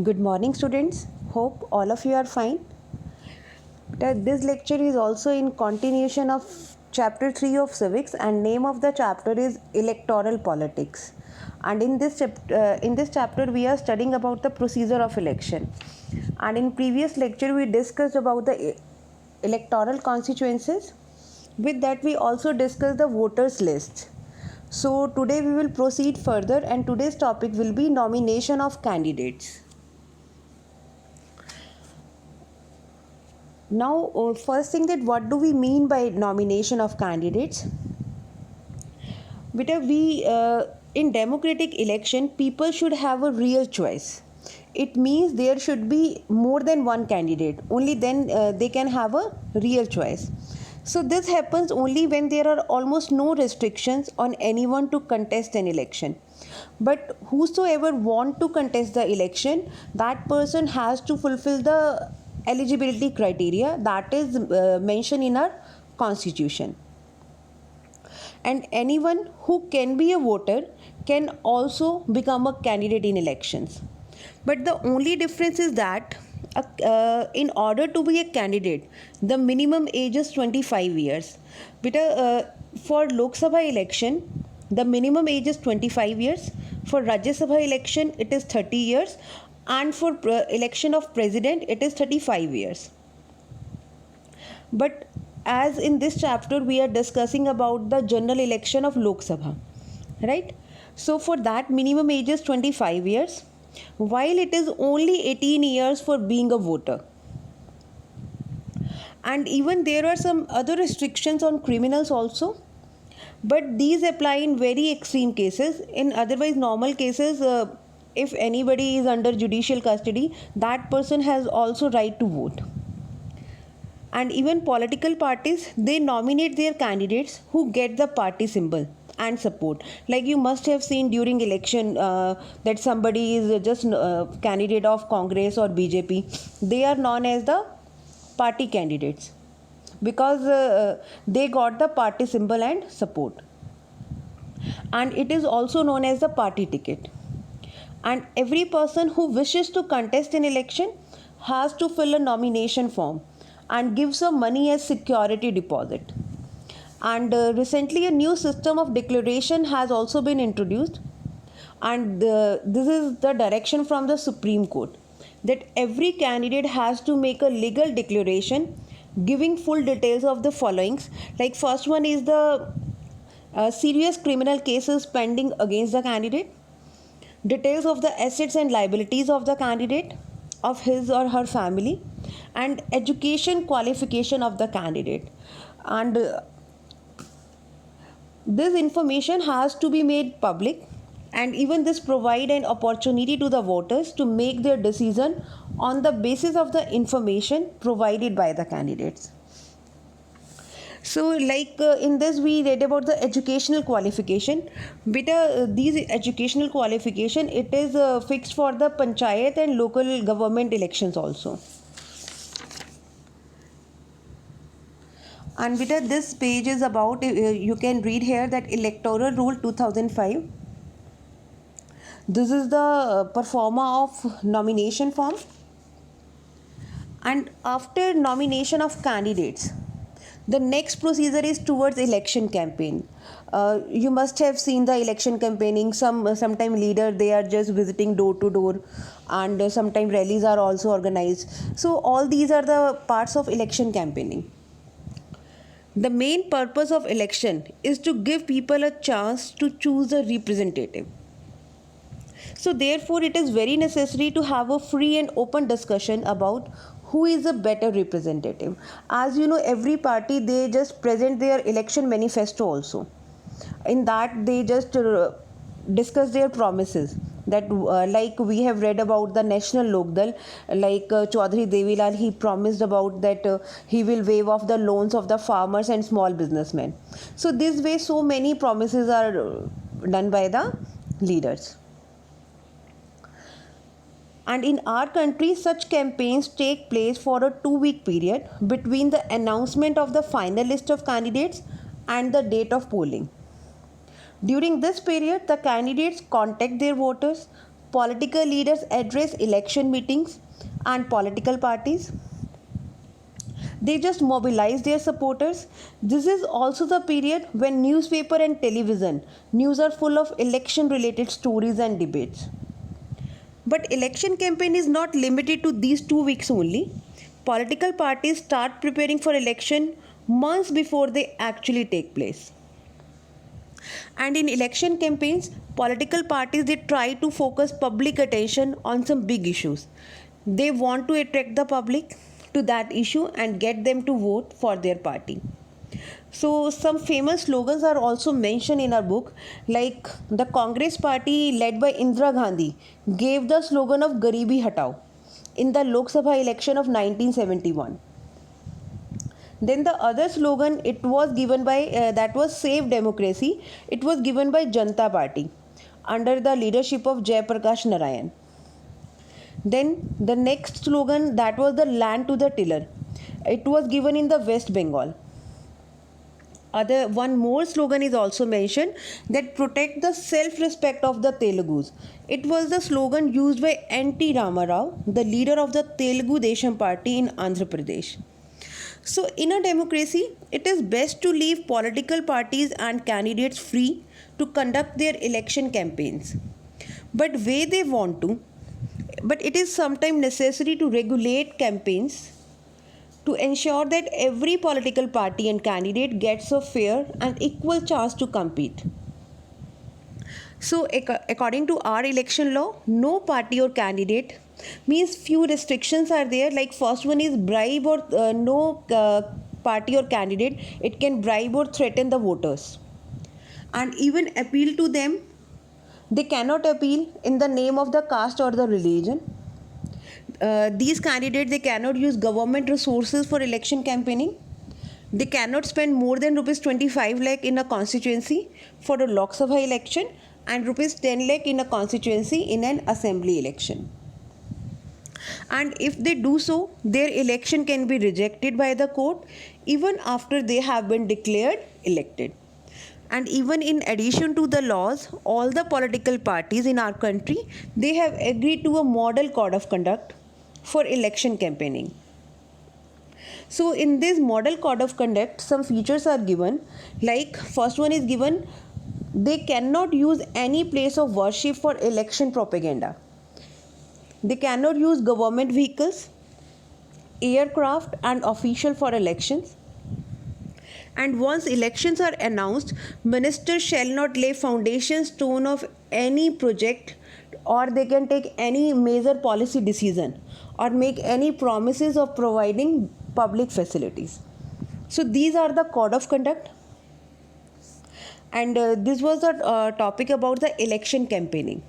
Good morning, students. Hope all of you are fine. This lecture is also in continuation of chapter 3 of Civics, and name of the chapter is Electoral Politics. And in this chapter, we are studying about the procedure of election. And in previous lecture, we discussed about the electoral consequences. With that, we also discussed the voters list. So today we will proceed further, and today's topic will be nomination of candidates. Now, first thing, that what do we mean by nomination of candidates? In democratic election, people should have a real choice. It means there should be more than one candidate. Only then they can have a real choice. So this happens only when there are almost no restrictions on anyone to contest an election. But whosoever want to contest the election, that person has to fulfill the eligibility criteria that is mentioned in our constitution. And anyone who can be a voter can also become a candidate in elections. But the only difference is that in order to be a candidate, the minimum age is 25 years. For Lok Sabha election, the minimum age is 25 years. For Rajya Sabha election, it is 30 years. And for election of president, it is 35 years. But as in this chapter, we are discussing about the general election of Lok Sabha, right? So for that, minimum age is 25 years, while it is only 18 years for being a voter. And even there are some other restrictions on criminals also, but these apply in very extreme cases. In otherwise normal cases, if anybody is under judicial custody, that person has also right to vote. And even political parties, they nominate their candidates who get the party symbol and support. Like you must have seen during election that somebody is just candidate of Congress or BJP. They are known as the party candidates because they got the party symbol and support. And it is also known as the party ticket. And every person who wishes to contest an election has to fill a nomination form and give some money as security deposit. And recently a new system of declaration has also been introduced, and this is the direction from the Supreme Court, that every candidate has to make a legal declaration giving full details of the followings. Like first one is the serious criminal cases pending against the candidate, details of the assets and liabilities of the candidate, of his or her family, and education qualification of the candidate. And this information has to be made public, and even this provide an opportunity to the voters to make their decision on the basis of the information provided by the candidates. So like in this we read about the educational qualification. These educational qualification, it is fixed for the panchayat and local government elections also. And this page is about, you can read here that Electoral Rule 2005. This is the performa of nomination form. And after nomination of candidates, the next procedure is towards election campaign. You must have seen the election campaigning. Sometime leader, they are just visiting door to door, and sometime rallies are also organized. So all these are the parts of election campaigning. The main purpose of election is to give people a chance to choose a representative. So therefore it is very necessary to have a free and open discussion about who is a better representative. As you know, every party, they just present their election manifesto also. In that they just discuss their promises, that like we have read about the National Lokdal, like Chaudhary Devilal, he promised about that he will waive off the loans of the farmers and small businessmen. So this way so many promises are done by the leaders. And in our country, such campaigns take place for a 2-week period between the announcement of the final list of candidates and the date of polling. During this period, the candidates contact their voters, Political leaders address election meetings and political parties. They just mobilize their supporters. This is also the period when newspaper and television news are full of election related stories and debates. But election campaign is not limited to these 2 weeks only. Political parties start preparing for election months before they actually take place. And in election campaigns, political parties they try to focus public attention on some big issues. They want to attract the public to that issue and get them to vote for their party. So some famous slogans are also mentioned in our book, like the Congress party led by Indira Gandhi gave the slogan of Garibi Hatao in the Lok Sabha election of 1971. Then the other slogan it was given by that was Save Democracy. It was given by Janata Party under the leadership of Jai Prakash Narayan. Then the next slogan that was the Land to the Tiller. It was given in the West Bengal. One more slogan is also mentioned, that protect the self-respect of the Telugus. It was the slogan used by N.T. Rama Rao, the leader of the Telugu Desam party in Andhra Pradesh. So in a democracy, it is best to leave political parties and candidates free to conduct their election campaigns. But way they want to, but it is sometimes necessary to regulate campaigns to ensure that every political party and candidate gets a fair and equal chance to compete. So according to our election law, no party or candidate, means few restrictions are there, like first one is bribe or no party or candidate it can bribe or threaten the voters, and even appeal to them they cannot appeal in the name of the caste or the religion. These candidates they cannot use government resources for election campaigning. They cannot spend more than rupees 25 lakh in a constituency for a Lok Sabha election and rupees 10 lakh in a constituency in an assembly election. And if they do so, their election can be rejected by the court even after they have been declared elected. And even in addition to the laws, all the political parties in our country, they have agreed to a model code of conduct for election campaigning. So in this model code of conduct, some features are given, like first one is given, they cannot use any place of worship for election propaganda. They cannot use government vehicles, aircraft and official for elections. And once elections are announced, ministers shall not lay foundation stone of any project, or they can take any major policy decision or make any promises of providing public facilities. So these are the code of conduct. And this was the topic about the election campaigning.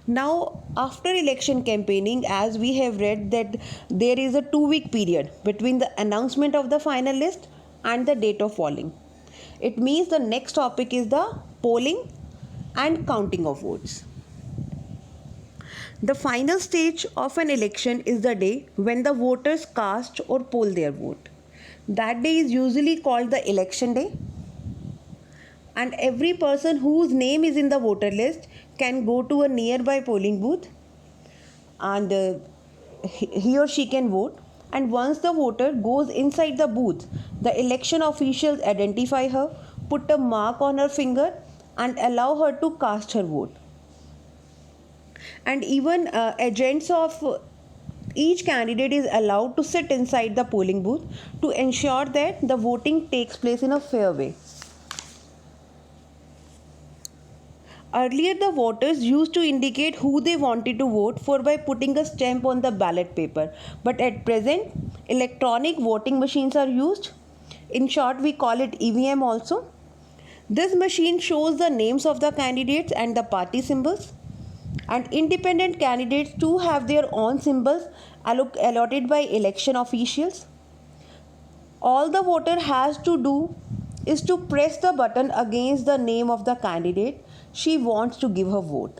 Now after election campaigning, as we have read that there is a 2-week period between the announcement of the final list and the date of polling. It means the next topic is the polling and counting of votes. The final stage of an election is the day when the voters cast or poll their vote. That day is usually called the election day, and every person whose name is in the voter list can go to a nearby polling booth and he or she can vote. And once the voter goes inside the booth, the election officials identify her, put a mark on her finger and allow her to cast her vote. And even agents of each candidate is allowed to sit inside the polling booth to ensure that the voting takes place in a fair way. Earlier, the voters used to indicate who they wanted to vote for by putting a stamp on the ballot paper. But at present, electronic voting machines are used. In short, we call it EVM also. This machine shows the names of the candidates and the party symbols. And independent candidates too have their own symbols allotted by election officials. All the voter has to do is to press the button against the name of the candidate she wants to give her vote.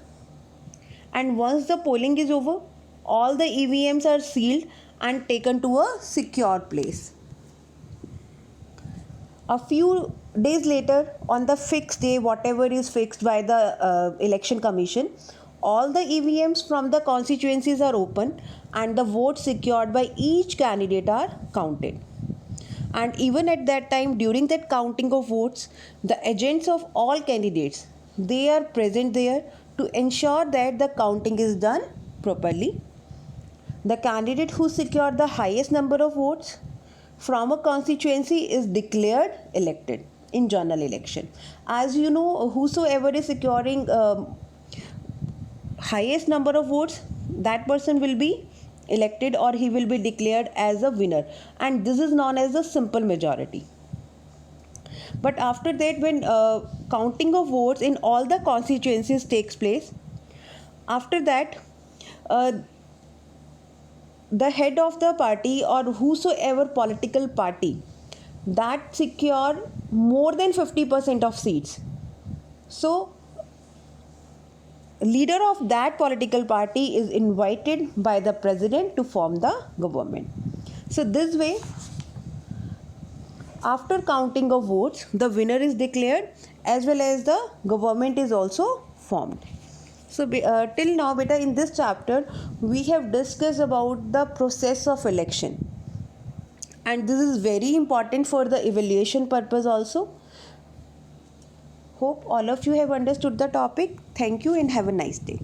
And once the polling is over, all the EVMs are sealed and taken to a secure place. A few days later, on the fixed day, whatever is fixed by the election commission, all the EVMs from the constituencies are open and the votes secured by each candidate are counted. And even at that time, during that counting of votes, the agents of all candidates, they are present there to ensure that the counting is done properly. The candidate who secured the highest number of votes from a constituency is declared elected in general election. As you know, whosoever is securing highest number of votes, that person will be elected or he will be declared as a winner, and this is known as the simple majority. But after that, when counting of votes in all the constituencies takes place, after that the head of the party or whosoever political party that secure more than 50% of seats, so leader of that political party is invited by the president to form the government. So this way, after counting of votes, the winner is declared as well as the government is also formed. So till now, beta, in this chapter we have discussed about the process of election, and this is very important for the evaluation purpose also. Hope all of you have understood the topic. Thank you and have a nice day.